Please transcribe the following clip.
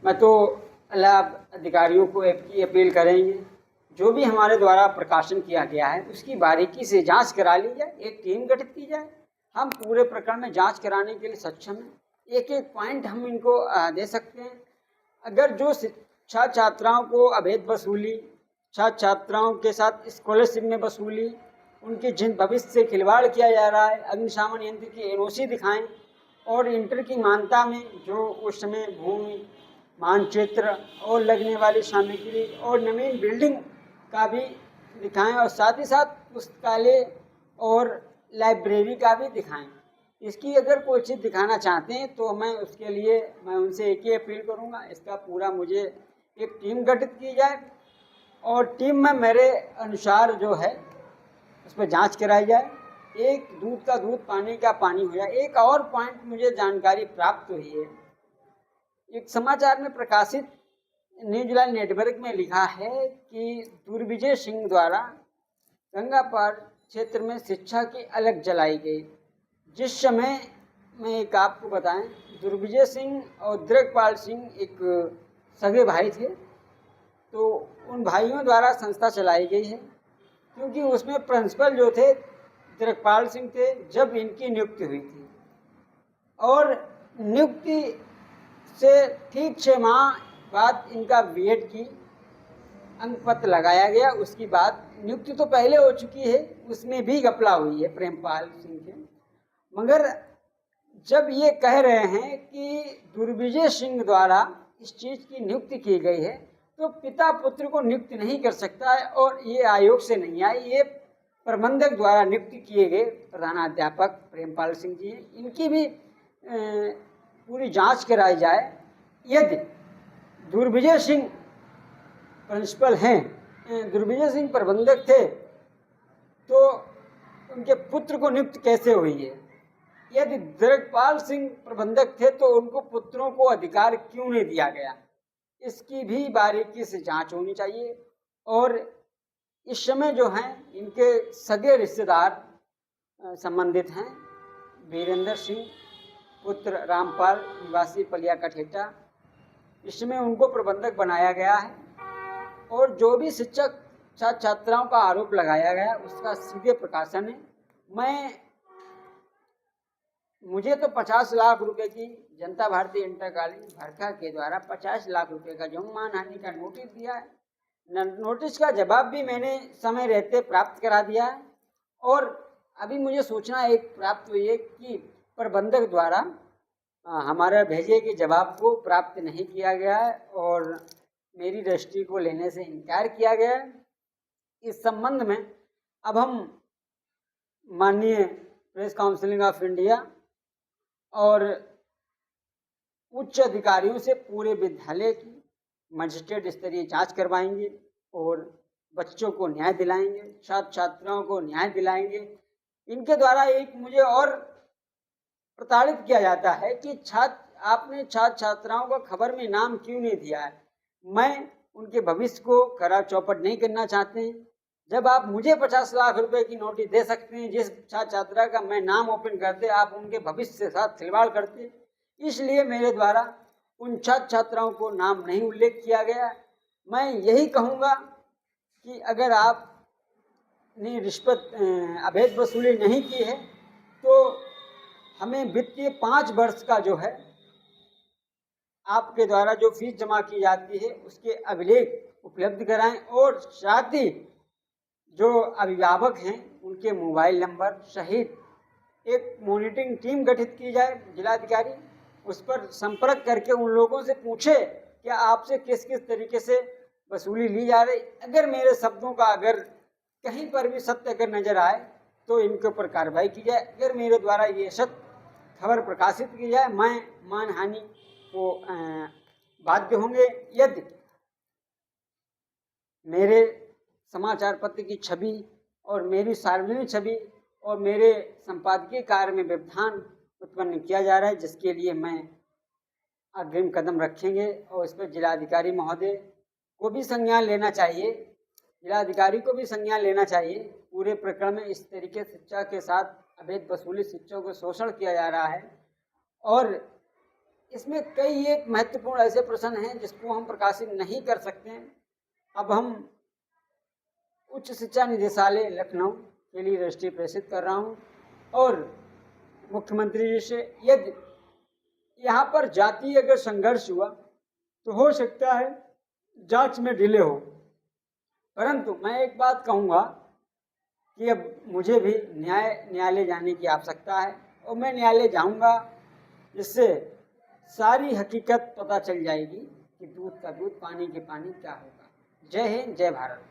मैं तो अल्लाह अधिकारियों को की अपील करेंगे, जो भी हमारे द्वारा प्रकाशन किया गया है उसकी बारीकी से जांच करा ली जाए, एक टीम गठित की जाए। हम पूरे प्रकरण में जांच कराने के लिए सक्षम हैं। एक एक पॉइंट हम इनको दे सकते हैं। अगर जो शिक्षा छात्राओं को अवैध वसूली, छात्र छात्राओं के साथ स्कॉलरशिप में वसूली, उनके जिन भविष्य से खिलवाड़ किया जा रहा है, अग्निशमन यंत्र की एनओसी दिखाएं और इंटर की मान्यता में जो उस समय भूमि मानचित्र और लगने वाली सामग्री और नवीन बिल्डिंग का भी दिखाएं और साथ ही साथ पुस्तकालय और लाइब्रेरी का भी दिखाएं। इसकी अगर कोई चीज़ दिखाना चाहते हैं तो मैं उसके लिए मैं उनसे एक ही अपील करूंगा, इसका पूरा मुझे एक टीम गठित की जाए और टीम में मेरे अनुसार जो है उस पर जाँच कराई जाए, एक दूध का दूध पानी का पानी हो जाए। एक और पॉइंट मुझे जानकारी प्राप्त हुई है, एक समाचार में प्रकाशित न्यूजीलैंड नेटवर्क में लिखा है कि दुर्विजय सिंह द्वारा गंगापार क्षेत्र में शिक्षा की अलग जलाई गई। जिस समय में एक आपको बताएं, दुर्विजय सिंह और दिग्पाल सिंह एक सगे भाई थे, तो उन भाइयों द्वारा संस्था चलाई गई है, क्योंकि उसमें प्रिंसिपल जो थे दिग्पाल सिंह थे जब इनकी नियुक्ति हुई थी, और नियुक्ति से ठीक 6 माह बाद इनका बीएड की अंक पत्र लगाया गया। उसकी बाद नियुक्ति तो पहले हो चुकी है, उसमें भी घपला हुई है प्रेमपाल सिंह के। मगर जब ये कह रहे हैं कि दुर्विजय सिंह द्वारा इस चीज़ की नियुक्ति की गई है, तो पिता पुत्र को नियुक्त नहीं कर सकता है, और ये आयोग से नहीं आई, ये प्रबंधक द्वारा नियुक्ति किए गए प्रधानाध्यापक प्रेमपाल सिंह जी हैं। इनकी भी पूरी जांच कराई जाए। यदि दुर्विजय सिंह प्रिंसिपल हैं, दुर्विजय सिंह प्रबंधक थे, तो उनके पुत्र को नियुक्त कैसे हुई है? यदि दिग्पाल सिंह प्रबंधक थे तो उनको पुत्रों को अधिकार क्यों नहीं दिया गया? इसकी भी बारीकी से जांच होनी चाहिए। और इस समय जो हैं इनके सगे रिश्तेदार संबंधित हैं, वीरेंद्र सिंह पुत्र रामपाल निवासी पलिया कठेटा, इसमें उनको प्रबंधक बनाया गया है। और जो भी शिक्षक छात्र छात्राओं का आरोप लगाया गया उसका सीधे प्रकाशन है। मुझे तो 50 लाख रुपए की जनता भारती इंटर कॉलेज भरखा के द्वारा 50 लाख रुपए का जो मानहानि का नोटिस दिया है। नोटिस का जवाब भी मैंने समय रहते प्राप्त करा दिया है, और अभी मुझे सूचना एक प्राप्त हुई है कि प्रबंधक द्वारा हमारा भेजे के जवाब को प्राप्त नहीं किया गया है और मेरी रजिस्ट्री को लेने से इनकार किया गया है। इस संबंध में अब हम माननीय प्रेस काउंसिल ऑफ इंडिया और उच्च अधिकारियों से पूरे विद्यालय की मजिस्ट्रेट स्तरीय जांच करवाएंगे और बच्चों को न्याय दिलाएंगे, छात्र छात्राओं को न्याय दिलाएंगे। इनके द्वारा एक मुझे और प्रताड़ित किया जाता है कि आपने छात्र छात्राओं का खबर में नाम क्यों नहीं दिया है। मैं उनके भविष्य को खरा चौपट नहीं करना चाहते हैं। जब आप मुझे 50 लाख रुपए की नोटिस दे सकते हैं, जिस छात्र छात्रा का मैं नाम ओपन करते आप उनके भविष्य के साथ खिलवाड़ करते, इसलिए मेरे द्वारा उन छात्र छात्राओं को नाम नहीं उल्लेख किया गया। मैं यही कहूँगा कि अगर आपने रिश्वत अवैध वसूली नहीं की है तो हमें वित्तीय 5 वर्ष का जो है आपके द्वारा जो फीस जमा की जाती है उसके अभिलेख उपलब्ध कराएं, और साथ ही जो अभिभावक हैं उनके मोबाइल नंबर सहित एक मॉनिटरिंग टीम गठित की जाए। जिलाधिकारी उस पर संपर्क करके उन लोगों से पूछे कि आपसे किस किस तरीके से वसूली ली जा रही। अगर मेरे शब्दों का अगर कहीं पर भी सत्य अगर नजर आए तो इनके ऊपर कार्रवाई की जाए। अगर मेरे द्वारा ये सत्य खबर प्रकाशित की जाए, मैं मानहानि को बाध्य होंगे। यदि मेरे समाचार पत्र की छवि और मेरी सार्वजनिक छवि और मेरे संपादकीय कार्य में व्यवधान उत्पन्न किया जा रहा है, जिसके लिए मैं अग्रिम कदम रखेंगे और इस पर जिलाधिकारी महोदय को भी संज्ञान लेना चाहिए। जिलाधिकारी को भी संज्ञान लेना चाहिए। पूरे प्रकरण में इस तरीके से शिक्षा के साथ अवैध वसूली शिक्षकों को शोषण किया जा रहा है, और इसमें कई एक महत्वपूर्ण ऐसे प्रश्न हैं जिसको हम प्रकाशित नहीं कर सकते हैं। अब हम उच्च शिक्षा निदेशालय लखनऊ के लिए रजिस्ट्री प्रेषित कर रहा हूँ और मुख्यमंत्री जी से यदि यहाँ पर जातीय अगर संघर्ष हुआ तो हो सकता है जांच में डिले हो, परंतु मैं एक बात कहूँगा कि अब मुझे भी न्यायालय जाने की आवश्यकता है और मैं न्यायालय जाऊँगा, जिससे सारी हकीकत पता चल जाएगी कि दूध का दूध पानी के पानी क्या होगा। जय हिंद, जय भारत।